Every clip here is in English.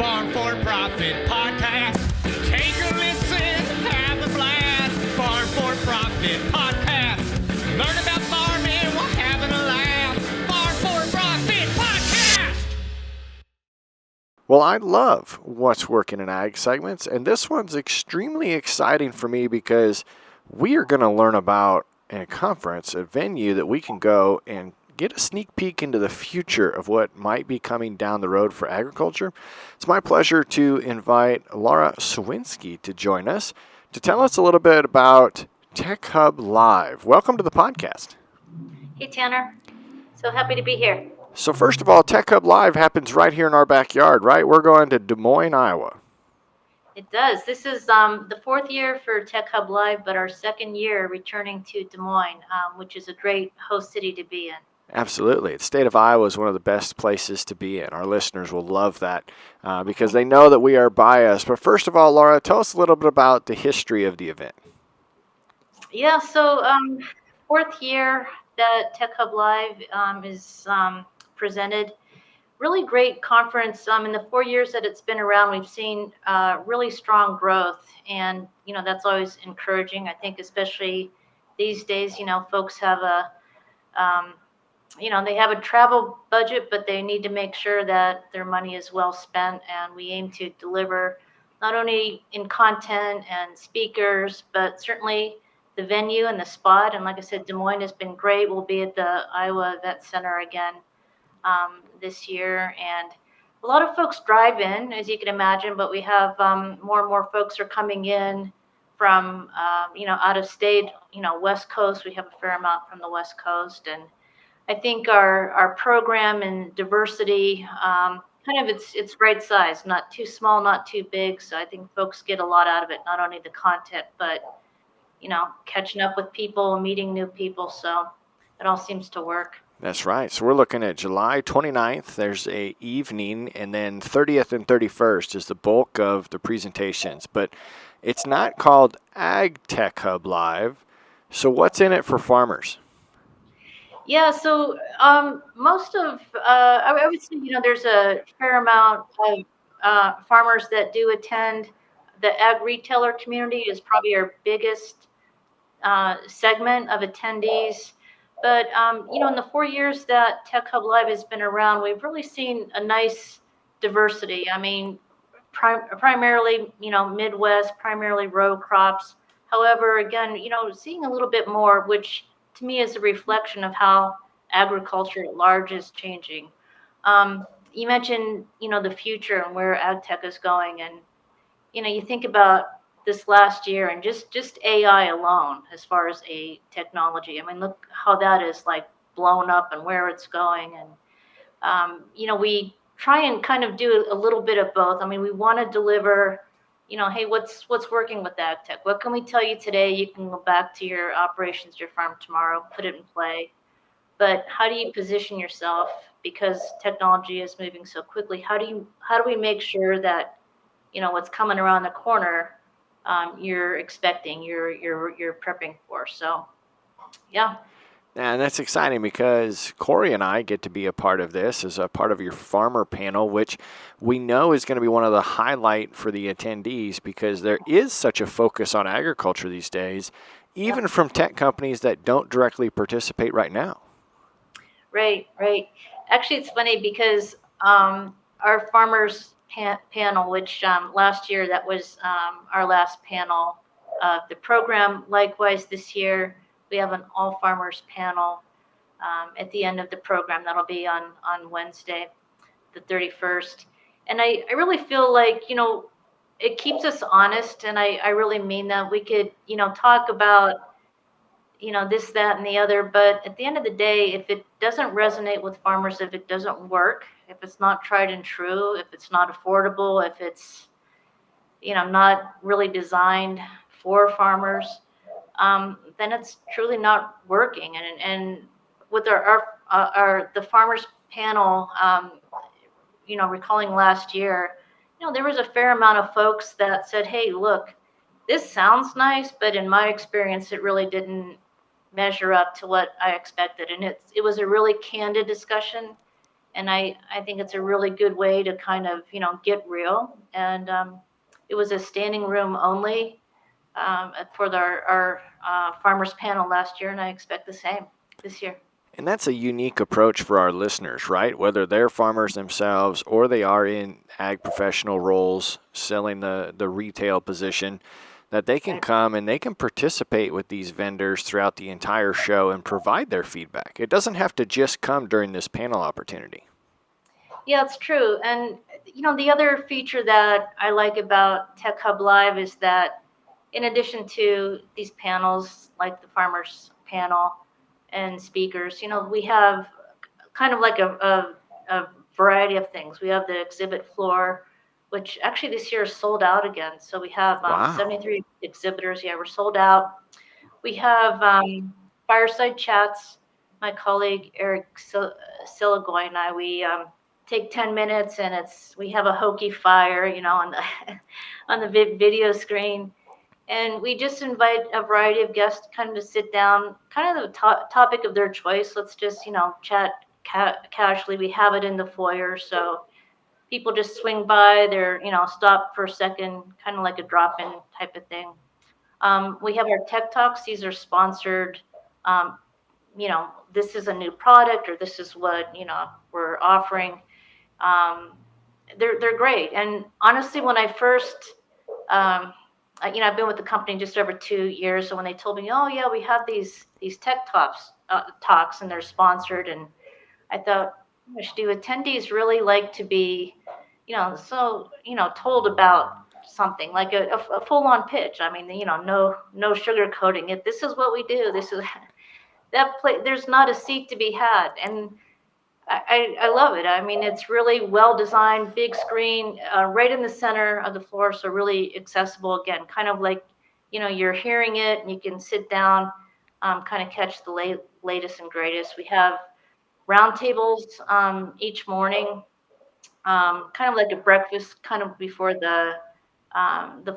Farm4Profit Podcast. Take a listen, have a blast. Farm4Profit Podcast. Learn about farming while having a laugh. Farm4Profit Podcast. Well, I love What's Working in Ag segments, and this one's extremely exciting for me because we are going to learn about a conference, a venue that we can go and get a sneak peek into the future of what might be coming down the road for agriculture. It's my pleasure to invite Laura Sawinski to join us to tell us a little bit about Tech Hub Live. Welcome to the podcast. Hey, Tanner. So happy to be here. So first of all, Tech Hub Live happens right here in our backyard, right? We're going to Des Moines, Iowa. It does. This is the fourth year for Tech Hub Live, but our second year returning to Des Moines, which is a great host city to be in. Absolutely. The state of Iowa is one of the best places to be in. Our listeners will love that because they know that we are biased. But first of all, Laura, tell us a little bit about the history of the event. Yeah, so fourth year that Tech Hub Live is presented. Really great conference. In the 4 years that it's been around, we've seen really strong growth. And, that's always encouraging. I think especially these days, folks have they have a travel budget, but they need to make sure that their money is well spent. And we aim to deliver not only in content and speakers, but certainly the venue and the spot. And like I said, Des Moines has been great. We'll be at the Iowa Vet Center again this year. And a lot of folks drive in, as you can imagine, but we have more and more folks are coming in from, out of state, West Coast. We have a fair amount from the West Coast. And I think our program and diversity, it's right size, not too small, not too big. So I think folks get a lot out of it, not only the content, but, catching up with people, meeting new people. So it all seems to work. That's right. So we're looking at July 29th. There's a evening, and then 30th and 31st is the bulk of the presentations. But it's not called Ag Tech Hub Live. So what's in it for farmers? Yeah, so most of, I would say, there's a fair amount of farmers that do attend. The ag retailer community is probably our biggest segment of attendees. But, in the 4 years that Tech Hub Live has been around, we've really seen a nice diversity. I mean, primarily, Midwest, primarily row crops. However, again, seeing a little bit more, which to me is a reflection of how agriculture at large is changing. You mentioned, the future and where ag tech is going. And, you think about this last year and just AI alone as far as a technology. I mean, look how that is like blown up and where it's going. And, we try and kind of do a little bit of both. I mean, we want to deliver, hey, what's working with ag tech? What can we tell you today? You can go back to your operations, your farm tomorrow, put it in play. But how do you position yourself? Because technology is moving so quickly. How do we make sure that, what's coming around the corner, you're expecting, you're prepping for? So, yeah. And that's exciting because Corey and I get to be a part of this as a part of your farmer panel, which we know is going to be one of the highlight for the attendees because there is such a focus on agriculture these days, even from tech companies that don't directly participate right now. Right. Actually, it's funny because our farmers panel, which last year that was our last panel of the program. Likewise, this year we have an all farmers panel at the end of the program. That'll be on Wednesday, the 31st. And I really feel like, it keeps us honest. And I really mean that. We could, talk about, this, that, and the other. But at the end of the day, if it doesn't resonate with farmers, if it doesn't work, if it's not tried and true, if it's not affordable, if it's, not really designed for farmers, then it's truly not working. And with the farmers panel, recalling last year, there was a fair amount of folks that said, hey, look, this sounds nice, but in my experience, it really didn't measure up to what I expected. And it was a really candid discussion. And I think it's a really good way to kind of, get real. And it was a standing room only for our farmers panel last year, and I expect the same this year. And that's a unique approach for our listeners, right? Whether they're farmers themselves or they are in ag professional roles selling the retail position, that they can Right. come and they can participate with these vendors throughout the entire show and provide their feedback. It doesn't have to just come during this panel opportunity. Yeah, it's true. And the other feature that I like about Tech Hub Live is that in addition to these panels, like the farmers panel and speakers, we have kind of like a variety of things. We have the exhibit floor, which actually this year is sold out again. So we have Wow. 73 exhibitors. Yeah, we're sold out. We have fireside chats. My colleague Eric Siligoy and I, we take 10 minutes, and we have a hokey fire, on the on the video screen, and we just invite a variety of guests kind of to sit down, kind of the topic of their choice. Let's just chat casually. We have it in the foyer, so people just swing by. They're stop for a second, kind of like a drop-in type of thing. We have our tech talks. These are sponsored. Um, this is a new product, or this is what we're offering. Um, they're great. And honestly, when I first, I've been with the company just over 2 years. So when they told me, oh yeah, we have these tech talks, and they're sponsored, and I thought, gosh, do attendees really like to be, told about something like a full-on pitch? I mean, no sugarcoating it. This is what we do. This is there's not a seat to be had, and I love it. I mean, it's really well designed, big screen, right in the center of the floor, so really accessible. Again, kind of like you're hearing it, and you can sit down, kind of catch the latest and greatest. We have roundtables each morning, kind of like a breakfast, kind of before the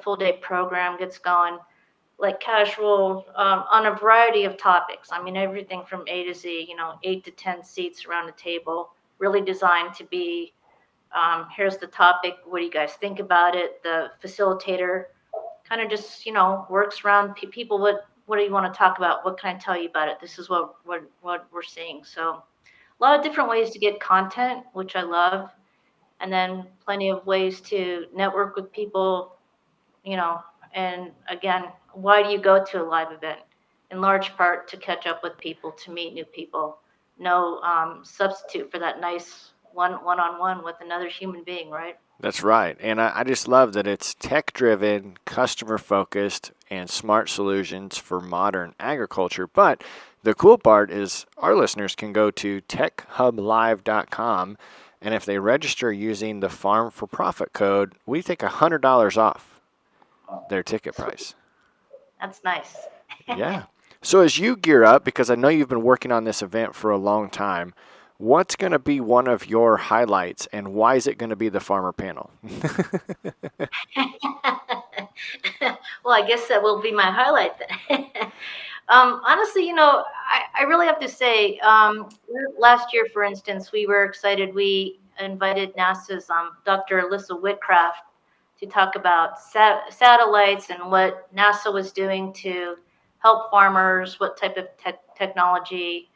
full day program gets going, like casual on a variety of topics. I mean, everything from A to Z, 8 to 10 seats around the table, really designed to be, here's the topic. What do you guys think about it? The facilitator kind of just, works around people. What do you want to talk about? What can I tell you about it? This is what we're seeing. So a lot of different ways to get content, which I love. And then plenty of ways to network with people, and again, why do you go to a live event? In large part to catch up with people, to meet new people. No substitute for that nice one-on-one with another human being, right? That's right. And I just love that it's tech-driven, customer-focused, and smart solutions for modern agriculture. But the cool part is our listeners can go to techhublive.com, and if they register using the Farm4Profit code, we take $100 off their ticket price. That's nice. Yeah. So as you gear up, because I know you've been working on this event for a long time, what's going to be one of your highlights, and why is it going to be the farmer panel? Well, I guess that will be my highlight then. Honestly, I really have to say, last year, for instance, we were excited. We invited NASA's Dr. Alyssa Whitcraft to talk about satellites and what NASA was doing to help farmers, what type of technology,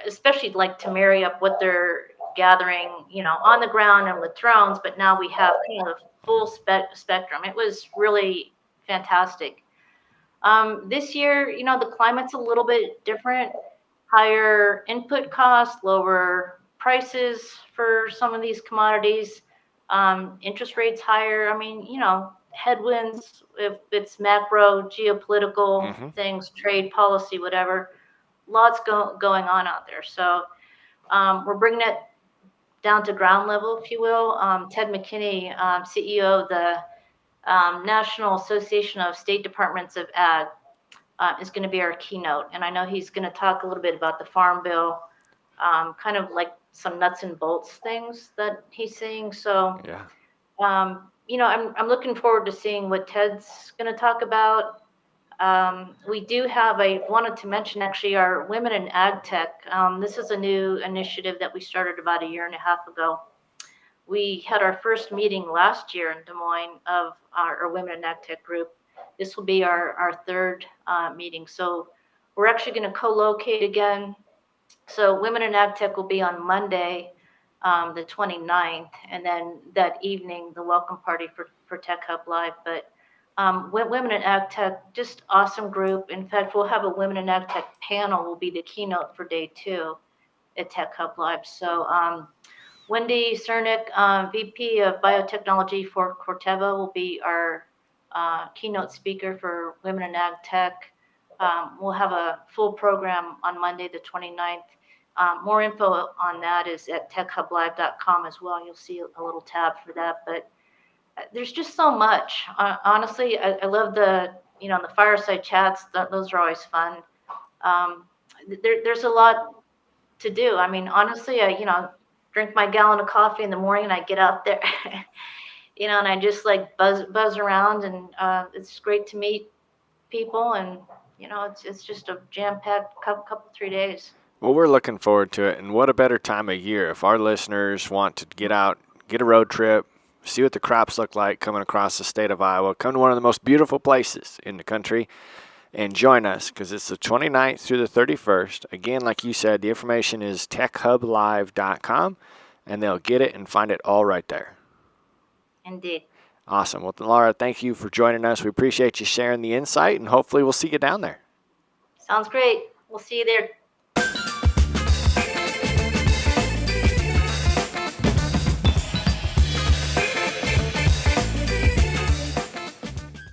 especially like to marry up what they're gathering, on the ground and with drones. But now we have kind of a full spectrum. It was really fantastic. This year, the climate's a little bit different, higher input costs, lower prices for some of these commodities, interest rates higher. I mean, headwinds, if it's macro, geopolitical things, trade policy, whatever, lots going on out there. So we're bringing it down to ground level, if you will. Ted McKinney, CEO of the National Association of State Departments of Ag, is going to be our keynote. And I know he's going to talk a little bit about the Farm Bill, kind of like some nuts and bolts things that he's seeing. So, Yeah. I'm looking forward to seeing what Ted's going to talk about. We do have wanted to mention actually our Women in Ag Tech. This is a new initiative that we started about a year and a half ago. We had our first meeting last year in Des Moines of our Women in Ag Tech group. This will be our third meeting. So we're actually going to co-locate again. So Women in Ag Tech will be on Monday, the 29th, and then that evening, the welcome party for Tech Hub Live. But Women in Ag Tech, just awesome group. In fact, we'll have a Women in Ag Tech panel will be the keynote for day 2 at Tech Hub Live. So Wendy Cernick, VP of Biotechnology for Corteva, will be our keynote speaker for Women in Ag Tech. We'll have a full program on Monday, the 29th. More info on that is at techhublive.com as well. You'll see a little tab for that. But there's just so much. Honestly, I love the fireside chats. Those are always fun. There's a lot to do. I mean, honestly, I drink my gallon of coffee in the morning and I get out there, and I just like buzz around, and it's great to meet people, and it's just a jam-packed couple 3 days. Well, we're looking forward to it, and what a better time of year if our listeners want to get out, get a road trip, see what the crops look like coming across the state of Iowa, come to one of the most beautiful places in the country, and join us, because it's the 29th through the 31st. Again, like you said, the information is techhublive.com, and they'll get it and find it all right there. Indeed. Awesome. Well, Laura, thank you for joining us. We appreciate you sharing the insight, and hopefully we'll see you down there. Sounds great. We'll see you there.